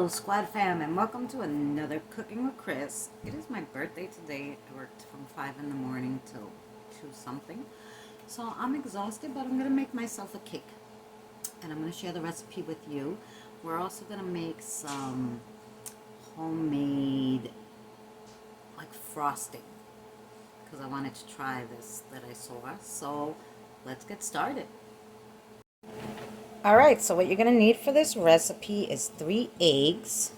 Hello, Squad Fam, and welcome to another Cooking with Chris. It is my birthday today. I worked from 5 in the morning till 2 something. So I'm exhausted, but I'm going to make myself a cake. And I'm going to share the recipe with you. We're also going to make some homemade, like, frosting. Because I wanted to try this that I saw. So let's get started. Alright, so what you're going to need for this recipe is 3 eggs.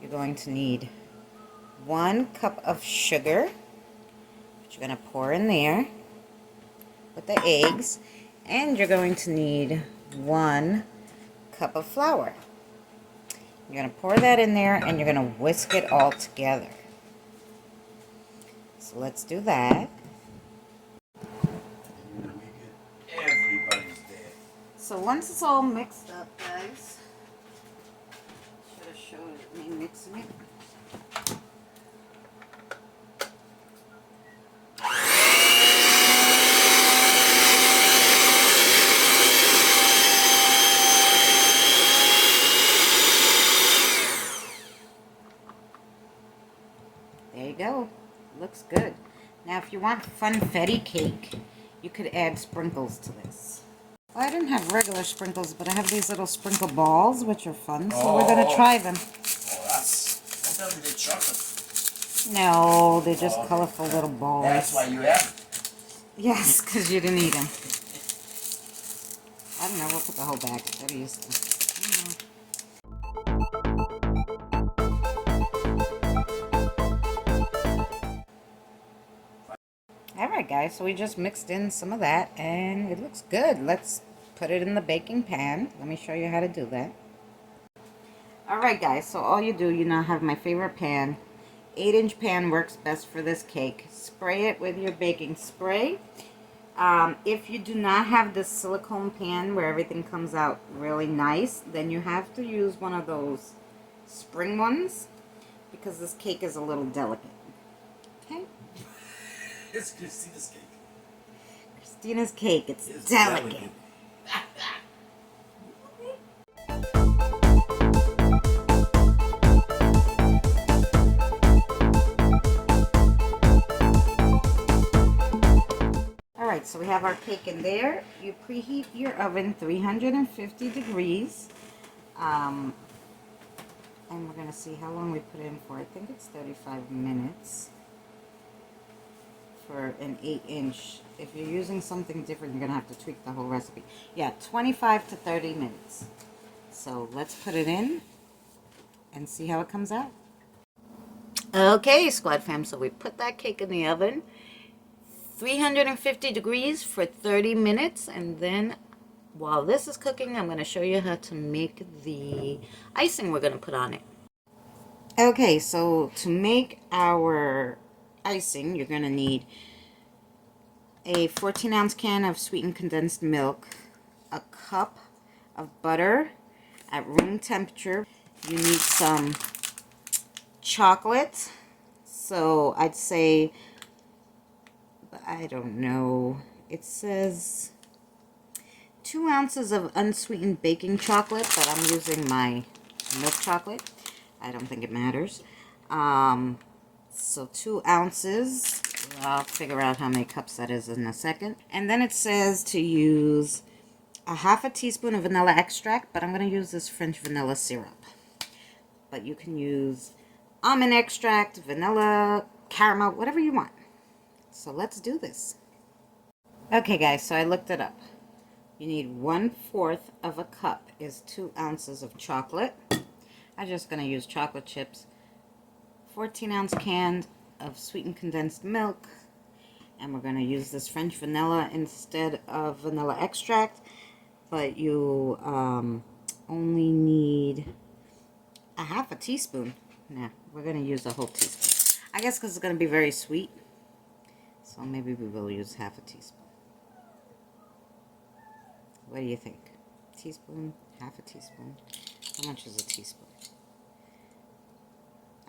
You're going to need 1 cup of sugar, which you're going to pour in there with the eggs. And you're going to need 1 cup of flour. You're going to pour that in there and you're going to whisk it all together. So let's do that. So once it's all mixed up, guys, should have showed me mixing it. There you go. Looks good. Now if you want funfetti cake, you could add sprinkles to this. Well, I didn't have regular sprinkles, but I have these little sprinkle balls, which are fun, so we're going to try them. Oh, don't tell me they're chocolate. No, they're just colorful little balls. That's why you have them? Yes, because you didn't eat them. I don't know, we'll put the whole bag. They're used to. Alright guys, so we just mixed in some of that and it looks good. Let's put it in the baking pan. Let me show you how to do that. Alright guys, so all you do, you now have my favorite pan. 8-inch pan works best for this cake. Spray it with your baking spray. If you do not have this silicone pan where everything comes out really nice, then you have to use one of those spring ones because this cake is a little delicate. Okay? It's Christina's cake. Christina's cake. It's delicate. Alright, so we have our cake in there. You preheat your oven 350 degrees. And we're going to see how long we put it in for. I think it's 35 minutes. For an 8-inch. If you're using something different, you're going to have to tweak the whole recipe. Yeah, 25 to 30 minutes. So let's put it in and see how it comes out. Okay, Squad Fam, so we put that cake in the oven. 350 degrees for 30 minutes. And then while this is cooking, I'm going to show you how to make the icing we're going to put on it. Okay, so to make our icing, you're going to need a 14-ounce can of sweetened condensed milk, a cup of butter at room temperature. You need some chocolate. So I'd say, I don't know, it says 2 ounces of unsweetened baking chocolate, but I'm using my milk chocolate. I don't think it matters. So 2 ounces, I'll figure out how many cups that is in a second. And then it says to use a half a teaspoon of vanilla extract, but I'm going to use this French vanilla syrup. But you can use almond extract, vanilla, caramel, whatever you want. So let's do this. Okay guys, so I looked it up. You need 1/4 of a cup is 2 ounces of chocolate. I'm just going to use chocolate chips. 14-ounce can of sweetened condensed milk, and we're going to use this French vanilla instead of vanilla extract, but you only need a half a teaspoon. Nah, we're going to use a whole teaspoon. I guess because it's going to be very sweet, so maybe we will use half a teaspoon. What do you think? Teaspoon? Half a teaspoon? How much is a teaspoon?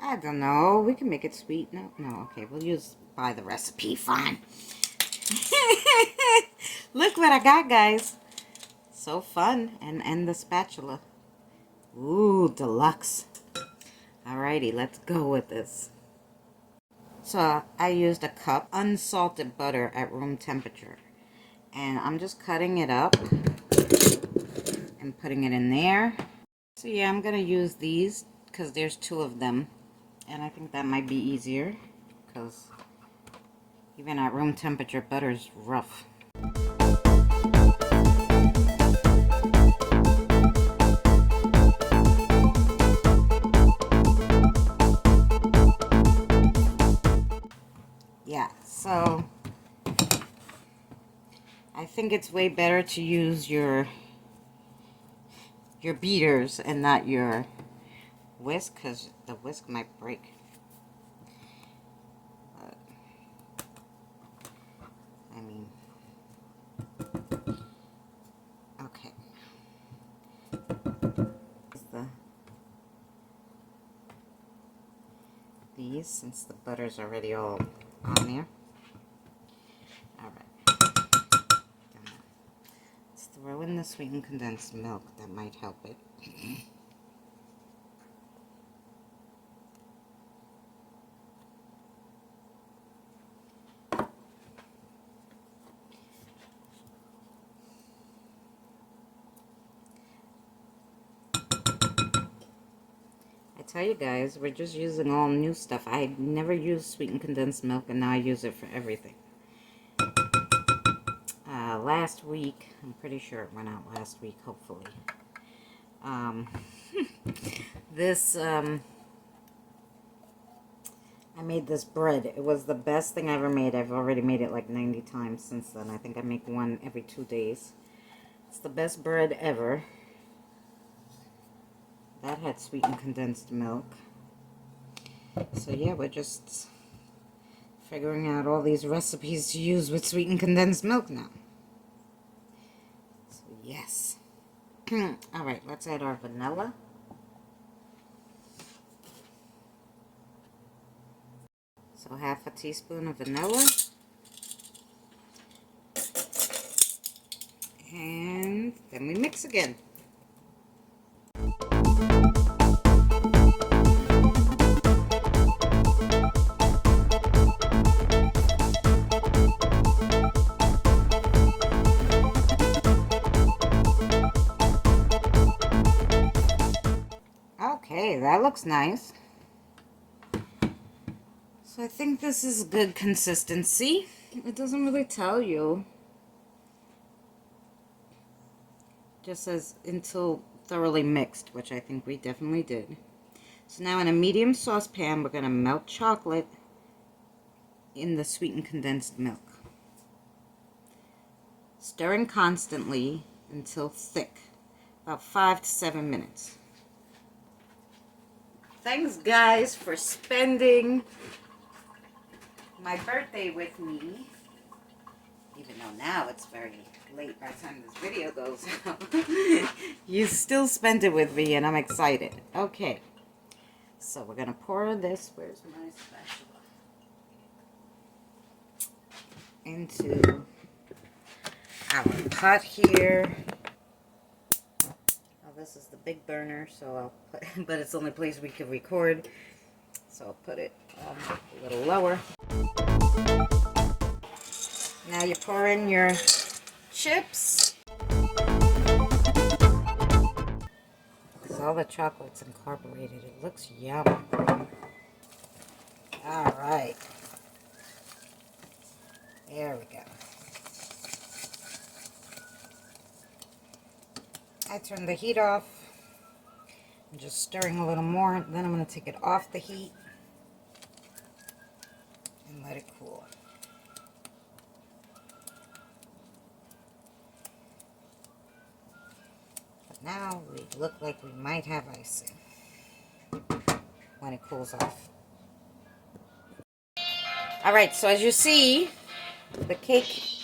I don't know. We can make it sweet. No, okay. We'll buy the recipe. Fine. Look what I got, guys. So fun. And the spatula. Ooh, deluxe. Alrighty, let's go with this. So I used a cup unsalted butter at room temperature. And I'm just cutting it up and putting it in there. So yeah, I'm going to use these because there's 2 of them. And I think that might be easier because even at room temperature, butter is rough. Yeah, so I think it's way better to use your beaters and not your whisk, because the whisk might break. But, I mean, okay. These, since the butter's already all on there. Alright. Let's throw in the sweetened condensed milk. That might help it. I tell you guys, we're just using all new stuff. I never used sweetened condensed milk, and now I use it for everything. Last week, I'm pretty sure it went out last week, hopefully. I made this bread. It was the best thing I ever made. I've already made it like 90 times since then. I think I make one every 2 days. It's the best bread ever. That had sweetened condensed milk. So yeah, we're just figuring out all these recipes to use with sweetened condensed milk now. So yes. Alright, let's add our vanilla. So half a teaspoon of vanilla. And then we mix again. Okay, that looks nice. So I think this is good consistency. It doesn't really tell you. It just says until thoroughly mixed, which I think we definitely did. So now in a medium saucepan, we're going to melt chocolate in the sweetened condensed milk. Stirring constantly until thick, about 5 to 7 minutes. Thanks guys for spending my birthday with me, even though now it's very late by the time this video goes out. You still spent it with me and I'm excited. Okay, so we're gonna pour this, where's my spatula, into our pot here. Oh, this is the big burner, so I'll put, but it's the only place we can record, so I'll put it a little lower. Now you pour in your chips. Because all the chocolate's incorporated. It looks yum. Alright. There we go. I turn the heat off. I'm just stirring a little more. Then I'm going to take it off the heat and let it cool. Now we look like we might have icing when it cools off. Alright, so as you see, the cake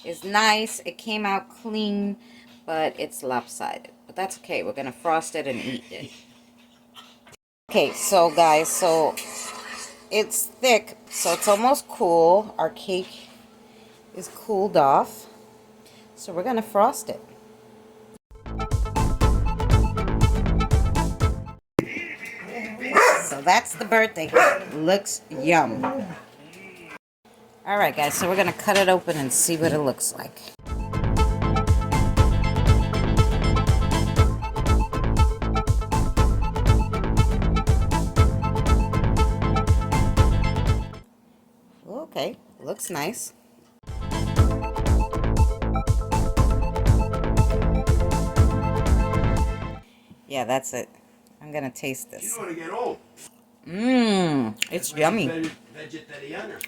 is nice. It came out clean, but it's lopsided. But that's okay. We're going to frost it and eat it. Okay, so guys, so it's thick, so it's almost cool. Our cake is cooled off. So we're going to frost it. that's the birthday cake. Looks yum. Alright guys, so we're going to cut it open and see what it looks like. Okay, looks nice. Yeah, that's it. I'm gonna taste this. You don't want to get old. Mmm, it's yummy. Vegetariana.